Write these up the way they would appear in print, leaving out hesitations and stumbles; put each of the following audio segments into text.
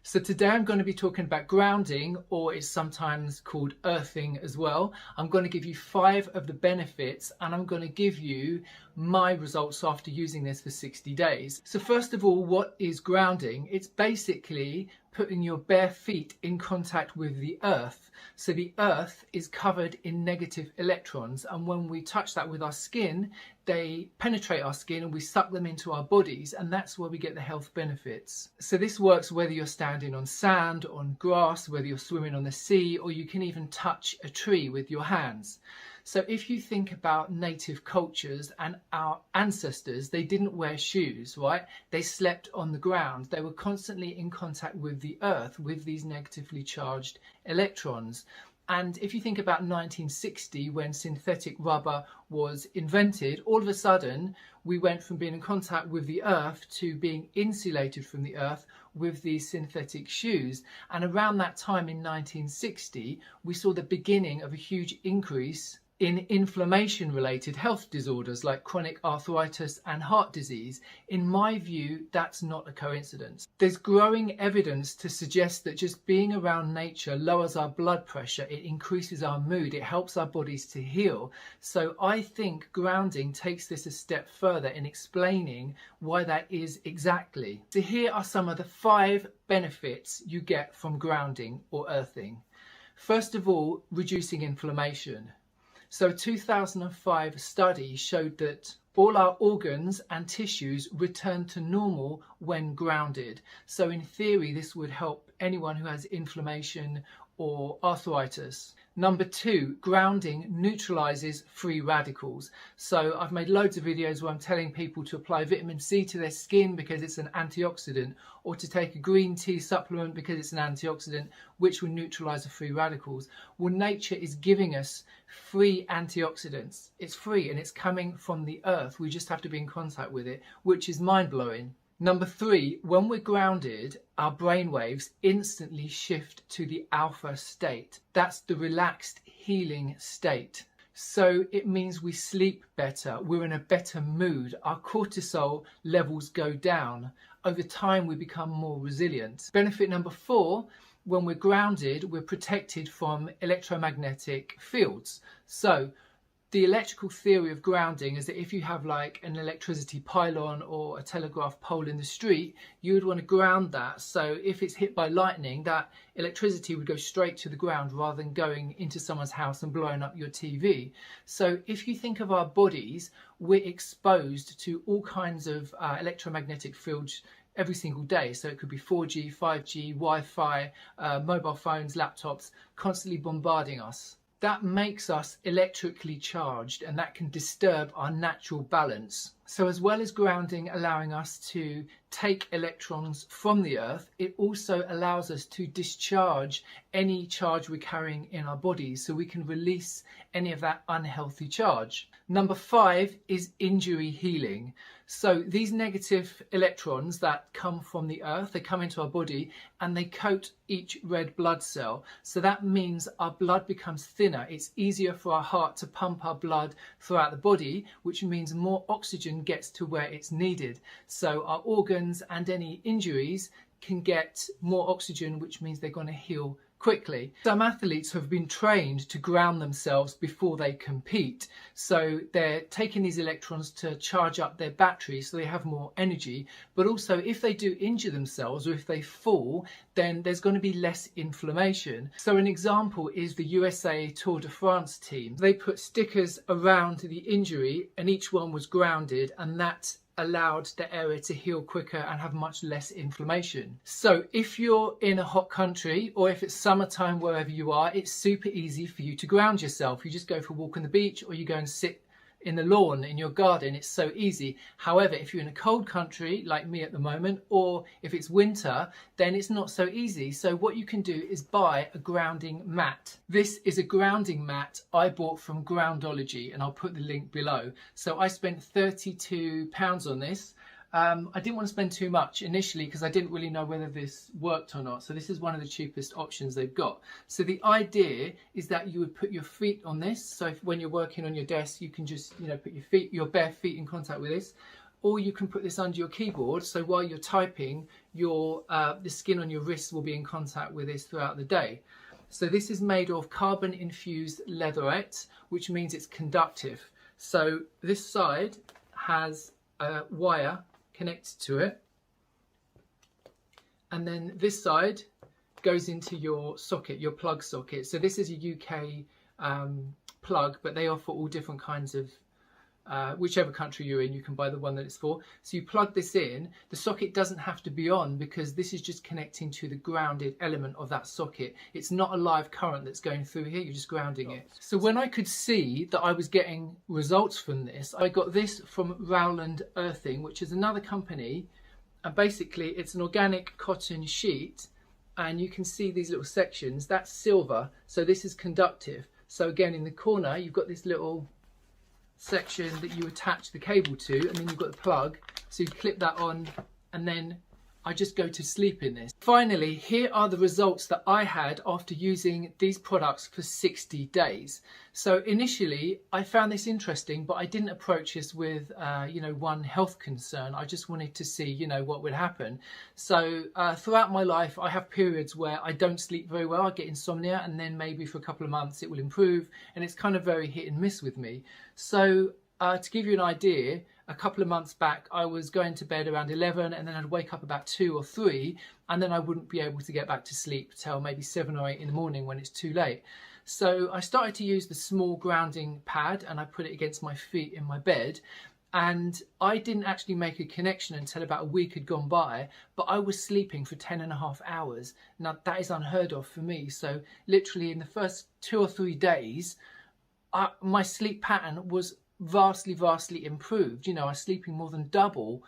So today I'm going to be talking about grounding, or it's sometimes called earthing as well. I'm going to give you 5 of the benefits, and I'm going to give you my results after using this for 60 days. So first of all, what is grounding? It's basically putting your bare feet in contact with the earth. So the earth is covered in negative electrons, and when we touch that with our skin, they penetrate our skin and we suck them into our bodies, and that's where we get the health benefits. So this works whether you're standing on sand, on grass, whether you're swimming on the sea, or you can even touch a tree with your hands. So if you think about native cultures and our ancestors, they didn't wear shoes, right? They slept on the ground. They were constantly in contact with the earth, with these negatively charged electrons. And if you think about 1960, when synthetic rubber was invented, all of a sudden we went from being in contact with the earth to being insulated from the earth with these synthetic shoes. And around that time in 1960, we saw the beginning of a huge increase in inflammation-related health disorders like chronic arthritis and heart disease. In my view, that's not a coincidence. There's growing evidence to suggest that just being around nature lowers our blood pressure, it increases our mood, it helps our bodies to heal. So I think grounding takes this a step further in explaining why that is exactly. So here are some of the 5 benefits you get from grounding or earthing. First of all, reducing inflammation. So a 2005 study showed that all our organs and tissues return to normal when grounded. So in theory, this would help anyone who has inflammation or arthritis. Number 2, grounding neutralizes free radicals. So I've made loads of videos where I'm telling people to apply vitamin C to their skin because it's an antioxidant, or to take a green tea supplement because it's an antioxidant, which will neutralize the free radicals. Well, nature is giving us free antioxidants. It's free and it's coming from the earth. We just have to be in contact with it, which is mind-blowing. Number 3, when we're grounded, our brain waves instantly shift to the alpha state. That's the relaxed, healing state. So it means we sleep better, we're in a better mood, our cortisol levels go down. Over time, we become more resilient. Benefit number 4, when we're grounded, we're protected from electromagnetic fields. So the electrical theory of grounding is that if you have like an electricity pylon or a telegraph pole in the street, you would want to ground that. So if it's hit by lightning, that electricity would go straight to the ground rather than going into someone's house and blowing up your TV. So if you think of our bodies, we're exposed to all kinds of electromagnetic fields every single day. So it could be 4G, 5G, Wi-Fi, mobile phones, laptops, constantly bombarding us. That makes us electrically charged, and that can disturb our natural balance. So as well as grounding allowing us to take electrons from the earth, it also allows us to discharge any charge we're carrying in our bodies, so we can release any of that unhealthy charge. Number 5 is injury healing. So these negative electrons that come from the earth, they come into our body and they coat each red blood cell. So that means our blood becomes thinner. It's easier for our heart to pump our blood throughout the body, which means more oxygen gets to where it's needed. So our organs and any injuries can get more oxygen, which means they're going to heal quickly. Some athletes have been trained to ground themselves before they compete. So they're taking these electrons to charge up their batteries so they have more energy. But also if they do injure themselves or if they fall, then there's going to be less inflammation. So an example is the USA Tour de France team. They put stickers around the injury and each one was grounded, and that allowed the area to heal quicker and have much less inflammation. So if you're in a hot country or if it's summertime wherever you are, it's super easy for you to ground yourself. You just go for a walk on the beach or you go and sit in the lawn in your garden. It's so easy. However, if you're in a cold country like me at the moment, or if it's winter, then it's not so easy. So what you can do is buy a grounding mat. This is a grounding mat I bought from Groundology, and I'll put the link below. So I spent £32 on this. I didn't want to spend too much initially because I didn't really know whether this worked or not. So this is one of the cheapest options they've got. So the idea is that you would put your feet on this. So if, when you're working on your desk, you can just, put your bare feet in contact with this. or you can put this under your keyboard, so while you're typing, the skin on your wrists will be in contact with this throughout the day. So this is made of carbon infused leatherette, which means it's conductive. So this side has a wire connected to it, and then this side goes into your socket, your plug socket. So this is a UK plug, but they offer all different kinds of whichever country you're in, you can buy the one that it's for. So you plug this in. The socket doesn't have to be on because this is just connecting to the grounded element of that socket. It's not a live current that's going through here, you're just grounding it. So when I could see that I was getting results from this, I got this from Rowland Earthing, which is another company, and basically it's an organic cotton sheet, and you can see these little sections. That's silver, so this is conductive. So again, in the corner you've got this little section that you attach the cable to, and then you've got the plug, so you clip that on, and then I just go to sleep in this. Finally, here are the results that I had after using these products for 60 days. So initially I found this interesting, but I didn't approach this with one health concern. I just wanted to see what would happen. So throughout my life I have periods where I don't sleep very well, I get insomnia, and then maybe for a couple of months it will improve, and it's kind of very hit and miss with me. So to give you an idea, a couple of months back I was going to bed around 11, and then I'd wake up about 2 or 3, and then I wouldn't be able to get back to sleep till maybe 7 or 8 in the morning when it's too late. So I started to use the small grounding pad, and I put it against my feet in my bed, and I didn't actually make a connection until about a week had gone by, but I was sleeping for 10.5 hours. Now that is unheard of for me. So literally in the first 2 or 3 days my sleep pattern was vastly improved. I was sleeping more than double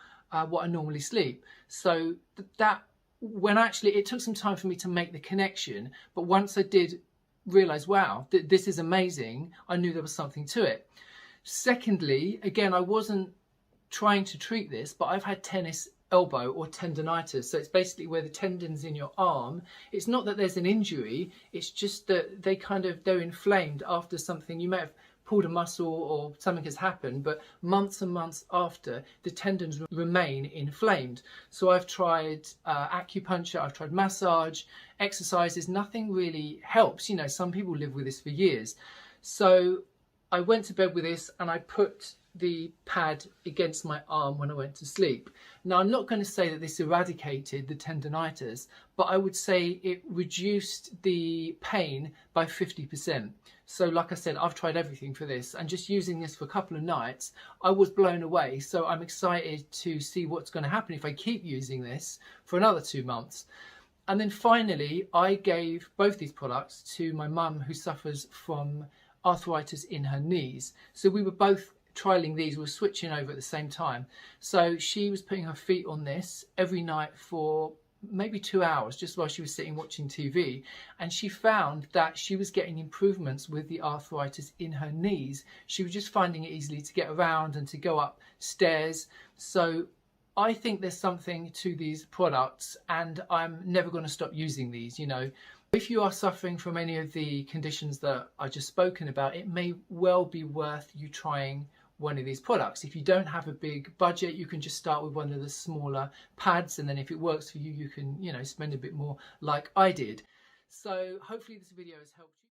what I normally sleep. So that when actually it took some time for me to make the connection, but once I did realize, wow, this is amazing, I knew there was something to it. Secondly, again, I wasn't trying to treat this, but I've had tennis elbow or tendonitis. So it's basically where the tendons in your arm, it's not that there's an injury, it's just that they're inflamed after something. You may have pulled a muscle or something has happened, but months and months after, the tendons remain inflamed. So I've tried acupuncture, I've tried massage, exercises, nothing really helps. Some people live with this for years. So I went to bed with this, and I put the pad against my arm when I went to sleep. Now, I'm not going to say that this eradicated the tendonitis, but I would say it reduced the pain by 50%. So like I said, I've tried everything for this, and just using this for a couple of nights, I was blown away. So I'm excited to see what's going to happen if I keep using this for another 2 months. And then finally, I gave both these products to my mum, who suffers from arthritis in her knees. So we were both trialing these, we were switching over at the same time. So she was putting her feet on this every night for maybe 2 hours, just while she was sitting watching TV, and she found that she was getting improvements with the arthritis in her knees. She was just finding it easily to get around and to go up stairs. So I think there's something to these products, and I'm never going to stop using these. If you are suffering from any of the conditions that I just spoken about, it may well be worth you trying one of these products. If you don't have a big budget, you can just start with one of the smaller pads, and then if it works for you, you can spend a bit more like I did. So hopefully this video has helped you.